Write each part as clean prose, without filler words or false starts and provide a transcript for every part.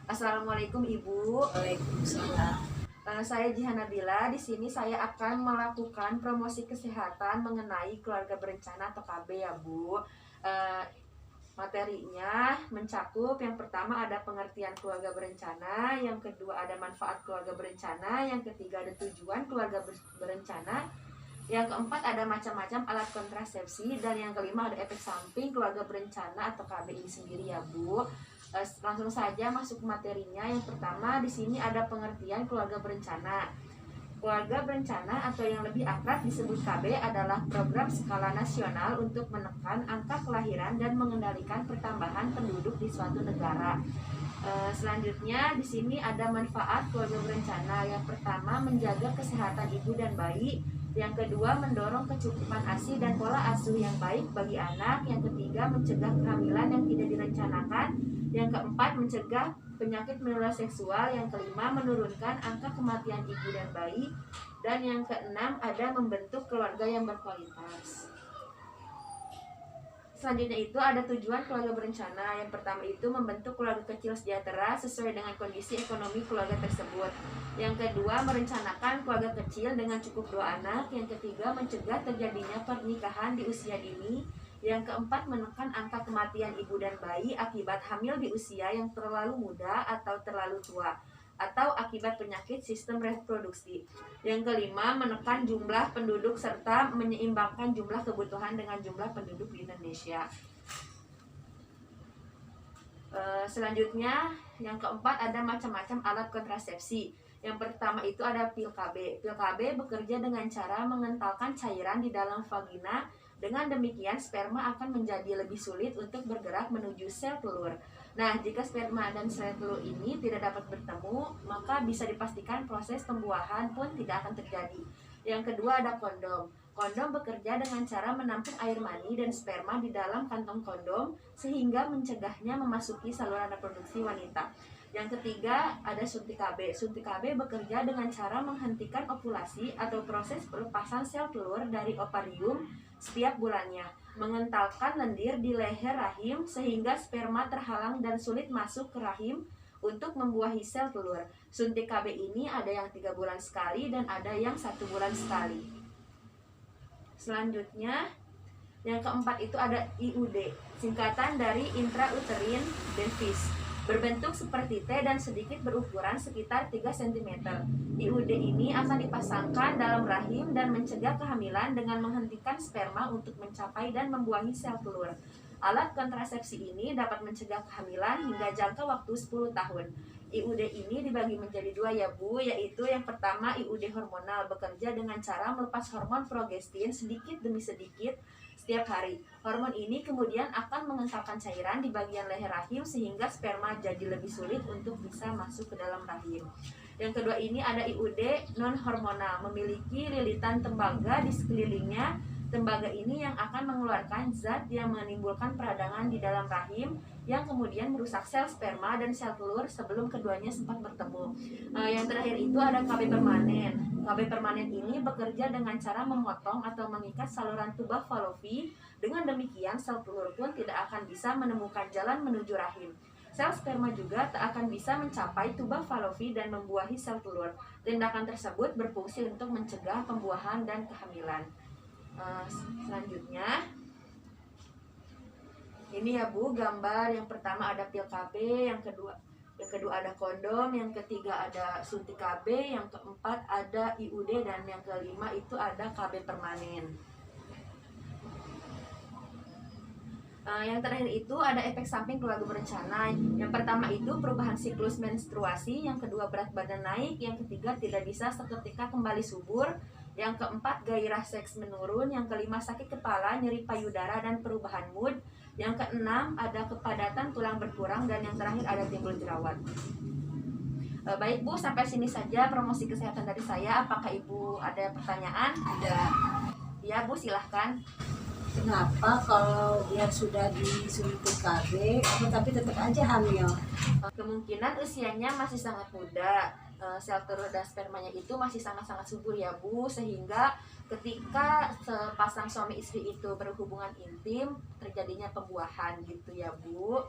Assalamualaikum Ibu. Waalaikumsalam. Saya Jihan Nabila. Di sini saya akan melakukan promosi kesehatan mengenai keluarga berencana atau KB ya Bu. Eh, Materinya mencakup yang pertama ada pengertian keluarga berencana, yang kedua ada manfaat keluarga berencana, yang ketiga ada tujuan keluarga berencana, yang keempat ada macam-macam alat kontrasepsi, dan yang kelima ada efek samping keluarga berencana atau KB ini sendiri ya Bu. Langsung saja masuk ke materinya. Yang pertama di sini ada pengertian keluarga berencana. Keluarga berencana atau yang lebih akrab disebut KB adalah program skala nasional untuk menekan angka kelahiran dan mengendalikan pertambahan penduduk di suatu negara. Selanjutnya di sini ada manfaat keluarga berencana. Yang pertama menjaga kesehatan ibu dan bayi. Yang kedua mendorong kecukupan ASI dan pola asuh yang baik bagi anak. Yang ketiga mencegah kehamilan yang tidak direncanakan. Yang keempat mencegah penyakit menular seksual. Yang kelima menurunkan angka kematian ibu dan bayi. Dan yang keenam ada membentuk keluarga yang berkualitas. Selanjutnya itu ada tujuan keluarga berencana. Yang pertama itu membentuk keluarga kecil sejahtera sesuai dengan kondisi ekonomi keluarga tersebut. Yang kedua merencanakan keluarga kecil dengan cukup 2 anak. Yang ketiga mencegah terjadinya pernikahan di usia dini. Yang keempat menekan angka kematian ibu dan bayi akibat hamil di usia yang terlalu muda atau terlalu tua, atau akibat penyakit sistem reproduksi. Yang kelima, menekan jumlah penduduk serta menyeimbangkan jumlah kebutuhan dengan jumlah penduduk di Indonesia. Selanjutnya, yang keempat ada macam-macam alat kontrasepsi. Yang pertama itu ada pil KB. Pil KB bekerja dengan cara mengentalkan cairan di dalam vagina. Dengan demikian, sperma akan menjadi lebih sulit untuk bergerak menuju sel telur. Nah, jika sperma dan sel telur ini tidak dapat bertemu, maka bisa dipastikan proses pembuahan pun tidak akan terjadi. Yang kedua ada kondom. Kondom bekerja dengan cara menampung air mani dan sperma di dalam kantong kondom sehingga mencegahnya memasuki saluran reproduksi wanita. Yang ketiga ada suntik KB. Suntik KB bekerja dengan cara menghentikan ovulasi atau proses pelepasan sel telur dari ovarium setiap bulannya, mengentalkan lendir di leher rahim sehingga sperma terhalang dan sulit masuk ke rahim untuk membuahi sel telur. Suntik KB ini ada yang 3 bulan sekali dan ada yang 1 bulan sekali. Selanjutnya yang keempat itu ada IUD, singkatan dari intrauterine device, berbentuk seperti T dan sedikit berukuran sekitar 3 cm. IUD ini akan dipasangkan dalam rahim dan mencegah kehamilan dengan menghentikan sperma untuk mencapai dan membuahi sel telur. Alat kontrasepsi ini dapat mencegah kehamilan hingga jangka waktu 10 tahun. IUD ini dibagi menjadi 2 ya Bu, yaitu yang pertama IUD hormonal, bekerja dengan cara melepas hormon progestin sedikit demi sedikit setiap hari. Hormon ini kemudian akan mengentalkan cairan di bagian leher rahim sehingga sperma jadi lebih sulit untuk bisa masuk ke dalam rahim. Yang kedua ini ada IUD non hormonal, memiliki lilitan tembaga di sekelilingnya. Tembaga ini yang akan mengeluarkan zat yang menimbulkan peradangan di dalam rahim yang kemudian merusak sel sperma dan sel telur sebelum keduanya sempat bertemu. Yang terakhir itu ada KB permanen. KB permanen ini bekerja dengan cara memotong atau mengikat saluran tuba Fallopi. Dengan demikian sel telur pun tidak akan bisa menemukan jalan menuju rahim. Sel sperma juga tak akan bisa mencapai tuba Fallopi dan membuahi sel telur. Tindakan tersebut berfungsi untuk mencegah pembuahan dan kehamilan. Selanjutnya ini ya Bu, gambar yang pertama ada pil KB, yang kedua ada kondom, yang ketiga ada suntik KB, yang keempat ada IUD, dan yang kelima itu ada KB permanen. Yang terakhir itu ada efek samping keluarga berencana. Yang pertama itu perubahan siklus menstruasi, yang kedua berat badan naik, yang ketiga tidak bisa seketika kembali subur, yang keempat gairah seks menurun, yang kelima sakit kepala, nyeri payudara dan perubahan mood, yang keenam ada kepadatan tulang berkurang, dan yang terakhir ada timbul jerawat. Baik Bu, sampai sini saja promosi kesehatan dari saya. Apakah Ibu ada pertanyaan? Ada. Ya Bu, silahkan. Kenapa kalau dia sudah disuntik KB, tapi tetap aja hamil? Kemungkinan usianya masih sangat muda. Sel telur dan spermanya itu masih sangat-sangat subur ya Bu, sehingga ketika sepasang suami istri itu berhubungan intim terjadinya pembuahan gitu ya Bu.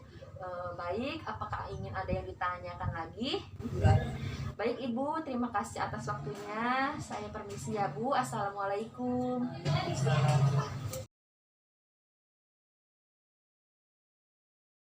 Baik, apakah ingin ada yang ditanyakan lagi? Enggak. Baik Ibu, terima kasih atas waktunya. Saya permisi ya Bu. Assalamualaikum.